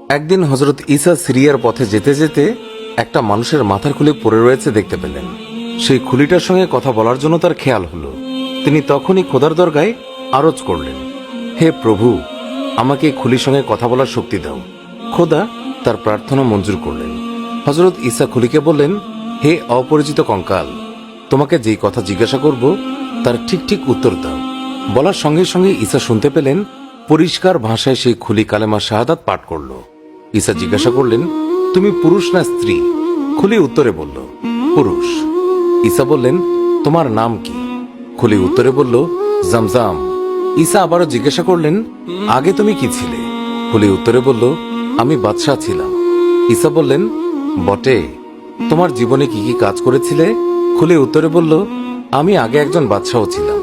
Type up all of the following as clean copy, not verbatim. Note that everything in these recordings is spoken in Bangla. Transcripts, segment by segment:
একদিন হযরত ঈসা সিরিয়ার পথে যেতে যেতে একটা মানুষের মাথার খুলি পড়ে রয়েছে দেখতে পেলেন। সেই খুলিটার সঙ্গে কথা বলার জন্য তার খেয়াল হলো। তিনি তখনই খোদার দরগায় আরজ করলেন, হে প্রভু, আমাকে এই খুলির সঙ্গে কথা বলার শক্তি দাও। খোদা তার প্রার্থনা মঞ্জুর করলেন। হযরত ঈসা খুলিকে বললেন, হে অপরিচিত কঙ্কাল, তোমাকে যেই কথা জিজ্ঞাসা করব তার ঠিক ঠিক উত্তর দাও। বলার সঙ্গে সঙ্গে ঈসা শুনতে পেলেন পরিষ্কার ভাষায় সেই খুলি কালেমা শাহাদাত পাঠ করল। ঈসা জিজ্ঞাসা করলেন, তুমি পুরুষ না স্ত্রী? খুলি উত্তরে বলল, পুরুষ। ঈসা বললেন, তোমার নাম কি? খুলি উত্তরে বলল, জামজাম। ঈসা আবারও জিজ্ঞাসা করলেন, আগে তুমি কি ছিলে? খুলি উত্তরে বলল, আমি বাদশাহ ছিলাম। ঈসা বললেন, বটে, তোমার জীবনে কি কি কাজ করেছিলে? খুলি উত্তরে বলল, আমি আগে একজন বাদশাহ ছিলাম।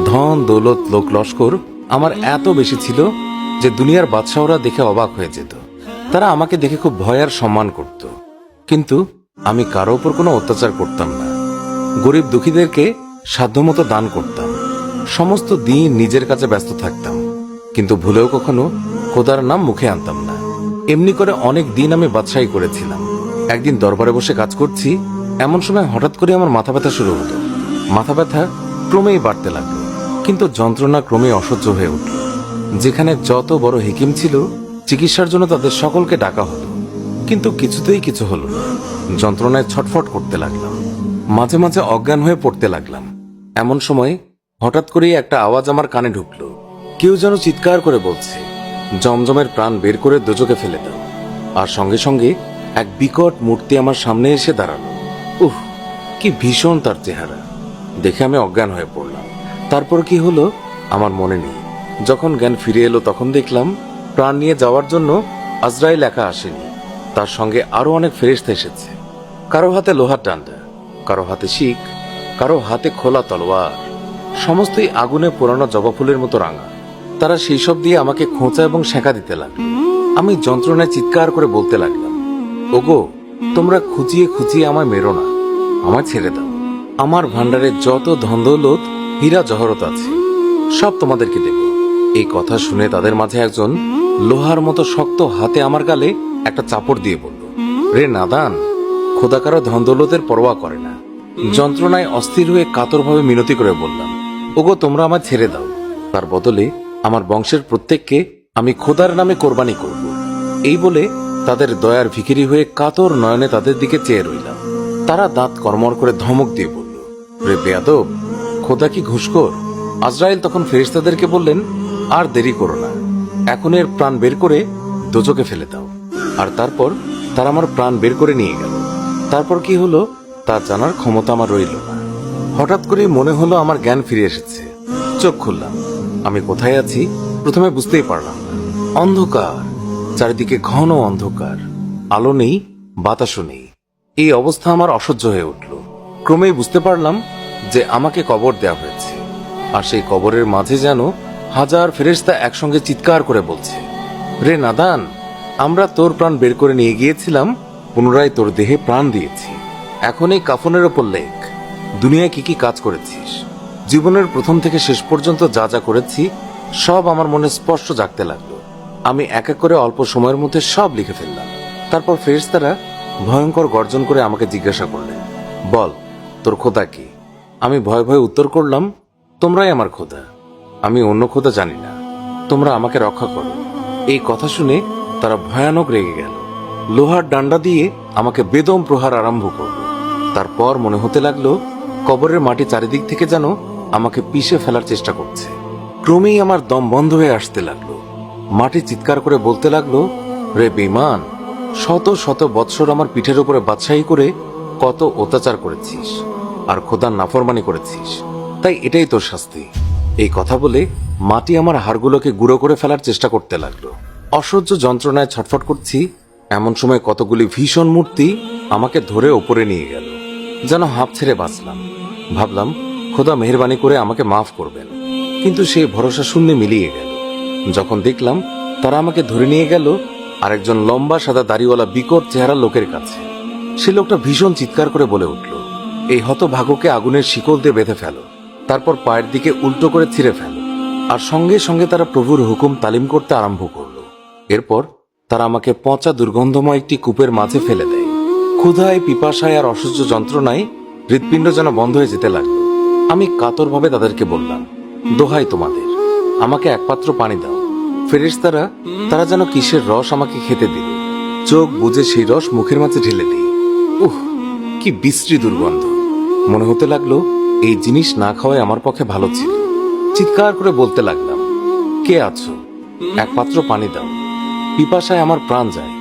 ধন দৌলত লোক লস্কর আমার এত বেশি ছিল যে দুনিয়ার বাদশাহরা দেখে অবাক হয়ে যেত। তারা আমাকে দেখে খুব ভয় আর সম্মান করত। কিন্তু আমি কারো উপর কোনো অত্যাচার করতাম না। গরিব দুঃখীদেরকে সাধ্যমতো দান করতাম। সমস্ত দিন নিজের কাছে ব্যস্ত থাকতাম, কিন্তু ভুলেও কখনো খোদার নাম মুখে আনতাম না। এমনি করে অনেক দিন আমি বাদশাহী করেছিলাম। একদিন দরবারে বসে কাজ করছি, এমন সময় হঠাৎ করে আমার মাথা ব্যথা শুরু হলো। মাথা ব্যথা ক্রমেই বাড়তে লাগলো, কিন্তু যন্ত্রণা ক্রমেই অসহ্য হয়ে উঠল। যেখানে যত বড় হেকিম ছিল, চিকিৎসার জন্য তাদের সকলকে ডাকা হলো, কিন্তু কিছুতেই কিছু হলো না। যন্ত্রণায় ছটফট করতে লাগলাম, মাঝে মাঝে অজ্ঞান হয়ে পড়তে লাগলাম। এমন সময় হঠাৎ করেই একটা আওয়াজ আমার কানে ঢুকলো। কেউ যেন চিৎকার করে বলছে, জমজমের প্রাণ বের করে দোজকে ফেলে দাও। আর সঙ্গে সঙ্গে এক বিকট মূর্তি আমার সামনে এসে দাঁড়ালো। উহ, কি ভীষণ তার চেহারা! দেখে আমি অজ্ঞান হয়ে পড়লাম। তারপর কি হলো আমার মনে নেই। যখন জ্ঞান ফিরে এলো তখন দেখলাম প্রাণ নিয়ে যাওয়ার জন্য আজরাইল একা আসেনি, তার সঙ্গে আরো অনেক ফেরেশতা এসেছে। কারো হাতে লোহার ডান্ডা, কারো হাতে শিক, কারো হাতে খোলা তলোয়ার। সমস্তই আগুনে পোড়ানো জবা ফুলের মতো রাঙা। তারা সেই সব দিয়ে আমাকে খোঁচা এবং সেঁকা দিতে লাগলো। আমি যন্ত্রণায় চিৎকার করে বলতে লাগলাম, ওগো, তোমরা খুঁচিয়ে খুঁচিয়ে আমায় মেরো না, আমায় ছেড়ে দাও। আমার ভান্ডারে যত ধন দৌলত হীরা জহরত আছে সব তোমাদেরকে দেব। এই কথা শুনে তাদের মাঝে একজন লোহার মতো শক্ত হাতে আমার গালে একটা চাপড় দিয়ে বলল, রে নাদান, খোদা কারো ধন দৌলতের পরোয়া করে না। যন্ত্রণায় অস্থির হয়ে কাতরভাবে মিনতি করে বললাম, ওগো, তোমরা আমায় ছেড়ে দাও। তার বদলে আমার বংশের প্রত্যেককে আমি খোদার নামে কোরবানি করব। এই বলে তাদের দয়ার ভিখিরি হয়ে কাতর নয়নে তাদের দিকে চেয়ে রইলাম। তারা দাঁত কর্মর করে ধমক দিয়ে বলল, রে বেয়াদব, খোদা কি ঘুষখোর? আজরাইল তখন ফেরেশতাদেরকে বললেন, আর দেরি করো না, এখন এর প্রাণ বের করে দোজকে ফেলে দাও। আর তারপর তারা আমার প্রাণ বের করে নিয়ে গেল। তারপর কি হলো তা জানার ক্ষমতা আমার রইল না। হঠাৎ করে মনে হলো আমার জ্ঞান ফিরে এসেছে। চোখ খুললাম। আমি কোথায় আছি প্রথমে বুঝতেই পারলাম না। অন্ধকার, চারিদিকে ঘন অন্ধকার, আলো নেই, বাতাসও নেই। এই অবস্থা আমার অসহ্য হয়ে উঠল। ক্রমেই বুঝতে পারলাম যে আমাকে কবর দেওয়া হয়েছে, আর সেই কবরের মাঝে যেন হাজার ফেরেশতা একসঙ্গে চিৎকার করে বলছে, রে নাদান, আমরা তোর প্রাণ বের করে নিয়ে গিয়েছিলাম, পুনরায় তোর দেহে প্রাণ দিয়েছি। এখন এই কাফনের ওপর লেখ, দুনিয়ায় কি কি কাজ করেছিস। জীবনের প্রথম থেকে শেষ পর্যন্ত যা যা করেছি সব আমার মনে স্পষ্ট জাগতে লাগলো। আমি এক এক করে অল্প সময়ের মধ্যে সব লিখে ফেললাম। তারপর ফেরেশতারা ভয়ঙ্কর গর্জন করে আমাকে জিজ্ঞাসা করলেন, বল, তোর খোদা কি? আমি ভয়ে ভয়ে উত্তর করলাম, তোমরাই আমার খোদা, আমি অন্য খোদা জানি না, তোমরা আমাকে রক্ষা করো। এই কথা শুনে তারা ভয়ানক রেগে গেল। লোহার ডান্ডা দিয়ে আমাকে বেদম প্রহার আরম্ভ করল। তারপর মনে হতে লাগলো কবরের মাটি চারিদিক থেকে যেন আমাকে পিষে ফেলার চেষ্টা করছে। ক্রমেই আমার দম বন্ধ হয়ে আসতে লাগলো। মাটি চিৎকার করে বলতে লাগলো, রে বেঈমান, শত শত বৎসর আমার পিঠের উপরে বাদশাহী করে কত অত্যাচার করেছিস আর খোদার নাফরমানি করেছিস, তাই এটাই তোর শাস্তি। এই কথা বলে মাটি আমার হাড়গুলোকে গুঁড়ো করে ফেলার চেষ্টা করতে লাগলো। অসহ্য যন্ত্রণায় ছটফট করছি। এমন সময় কতগুলি ভীষণ মূর্তি আমাকে ধরে ওপরে নিয়ে গেল। যেন হাঁপ ছেড়ে বাঁচলাম। ভাবলাম খোদা মেহেরবানি করে আমাকে মাফ করবেন, কিন্তু সেই ভরসা শূন্যে মিলিয়ে গেল যখন দেখলাম তারা আমাকে ধরে নিয়ে গেল আরেকজন লম্বা সাদা দাড়িওয়ালা বিকট চেহারা লোকের কাছে। সে লোকটা ভীষণ চিৎকার করে বলে উঠল, এই হতভাগ্যকে আগুনের শিকল দিয়ে বেঁধে ফেলো, তারপর পায়ের দিকে উল্টো করে ছিঁড়ে ফেলো। আর সঙ্গে সঙ্গে তারা প্রভুর হুকুম তালিম করতে আরম্ভ করলো। এরপর তারা আমাকে পচা দুর্গন্ধময় একটি কূপের মাঝে ফেলে দেয়। ক্ষুধায়, পিপাসায় আর অসহ্য যন্ত্রণায় হৃৎপিণ্ড যেন বন্ধ হয়ে যেতে লাগলো। আমি কাতরভাবে তাদেরকে বললাম, দোহাই তোমাদের, আমাকে এক পাত্র পানি দাও। ফেরেশতারা তারা যেন কিসের রস আমাকে খেতে দিল। চোখ বুজে সেই রস মুখের মাঝে ঢেলে দিই। উহ, কি বিশ্রী দুর্গন্ধ! মনে হতে লাগলো এই জিনিস না খাওয়াই আমার পক্ষে ভালো ছিল। চিৎকার করে বলতে লাগলাম, কে আছো? এক পাত্র পানি দাও। পিপাসায় আমার প্রাণ যায়।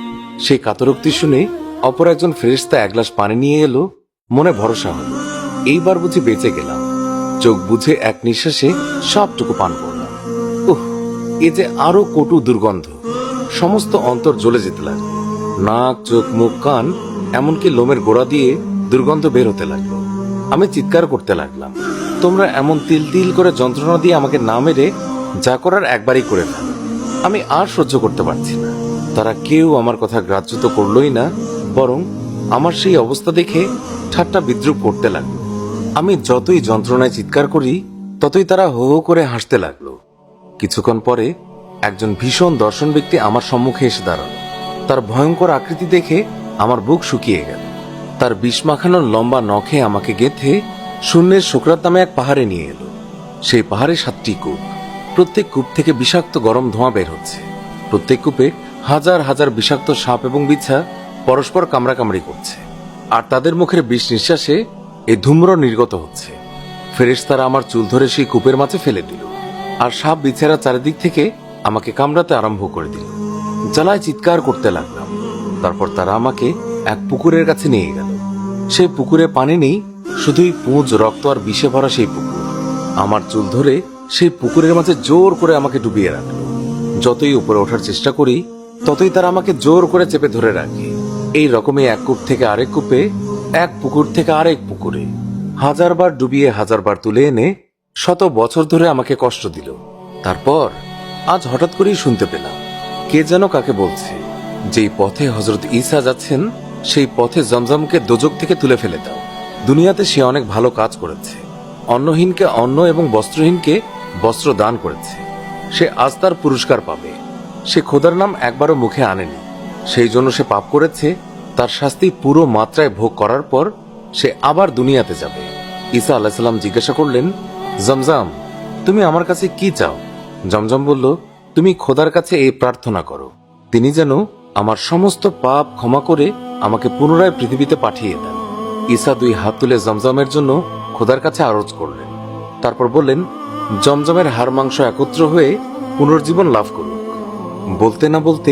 সেই কাতরোক্তি শুনে অপর একজন ফেরেশতা এক গ্লাস পানি নিয়ে এলো। মনে ভরসা হলো, এইবার বুঝি বেঁচে গেলাম। চোখ বুঝে এক নিঃশ্বাসে সবটুকু পান করলাম। উহ, এ যে আরো কটু দুর্গন্ধ! সমস্ত অন্তর জ্বলে যেতে লাগলো। নাক, চোখ, মুখ, কান, এমনকি লোমের গোড়া দিয়ে দুর্গন্ধ বের হতে লাগলো। আমি চিৎকার করতে লাগলাম, তোমরা এমন তিল তিল করে যন্ত্রণা দিয়ে আমাকে না মেরে যা করার একবারই করে ফেলো। আমি আর সহ্য করতে পারছি না। তারা কেউ আমার কথা গ্রাহ্য তো করলোই না, বরং আমার সেই অবস্থা দেখে ঠাট্টা বিদ্রুপ করতে লাগলো। আমি যতই যন্ত্রণায় চিৎকার করি ততই তারা হো হো করে হাসতে লাগলো। কিছুক্ষণ পরে একজন ভীষণ দর্শন ব্যক্তি আমার সম্মুখে এসে দাঁড়ালো। তার ভয়ঙ্কর আকৃতি দেখে আমার বুক শুকিয়ে গেল। তার বিষ মাখানোর লম্বা নখে আমাকে গেঁথে শূন্যের শুকরাত নামে এক পাহাড়ে নিয়ে এলো। সেই পাহাড়ে 7টি কূপ। প্রত্যেক কূপ থেকে বিষাক্ত গরম ধোঁয়া বের হচ্ছে। প্রত্যেক কূপে হাজার হাজার বিষাক্ত সাপ এবং বিছা পরস্পর কামড়াকামড়ি করছে, আর তাদের মুখের বিষ নিঃশ্বাসে এই ধূম্র নির্গত হচ্ছে। ফেরেশতারা আমার চুল ধরে সেই কূপের মাঝে ফেলে দিল, আর সাপ বিছারা চারিদিক থেকে আমাকে কামড়াতে আরম্ভ করে দিল। জ্বালায় চিৎকার করতে লাগলাম। তারপর তারা আমাকে এক পুকুরের কাছে নিয়ে গেল। সেই পুকুরে পানি নেই, শুধুই পুঁজ, রক্ত আর বিষে ভরা সেই পুকুর। আমার চুল ধরে সেই পুকুরের মাঝে জোর করে আমাকে ডুবিয়ে রাখলো। যতই উপরে ওঠার চেষ্টা করি ততই তারা আমাকে জোর করে চেপে ধরে রাখে। এই রকমই এক কূপ থেকে আরেক কূপে, এক পুকুর থেকে আরেক পুকুরে হাজারবার ডুবিয়ে হাজারবার তুলে এনে শত বছর ধরে আমাকে কষ্ট দিল। তারপর আজ হঠাৎ করেই শুনতে পেলাম কে যেন কাকে বলছে, যেই পথে হযরত ঈসা যাচ্ছেন সেই পথে জমজমকে দোজক থেকে তুলে ফেলে দাও। দুনিয়াতে সে অনেক ভালো কাজ করেছে। অন্নহীনকে অন্ন এবং বস্ত্রহীনকে বস্ত্র দান করেছে। সে আজ তার পুরস্কার পাবে। সে খোদার নাম একবারও মুখে আনেনি, সেই জন্য সে পাপ করেছে। তার শাস্তি পুরো মাত্রায় ভোগ করার পর সে আবার দুনিয়াতে যাবে। ঈসা আলাইহিস সালাম জিজ্ঞাসা করলেন, জমজম, তুমি আমার কাছে কি চাও? জমজম বলল, তুমি খোদার কাছে এই প্রার্থনা করো, তিনি যেন আমার সমস্ত পাপ ক্ষমা করে আমাকে পুনরায় পৃথিবীতে পাঠিয়ে দেন। ঈসা 2 হাত তুলে জমজমের জন্য খোদার কাছে আরজ করলেন। তারপর বললেন, জমজমের হাড় মাংস একত্র হয়ে পুনর্জীবন লাভ করুক। বলতে না বলতে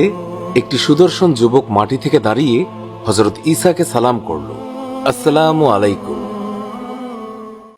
একটি সুদর্শন যুবক মাটি থেকে দাঁড়িয়ে হযরত ঈসাকে সালাম করল, আসসালামু আলাইকুম।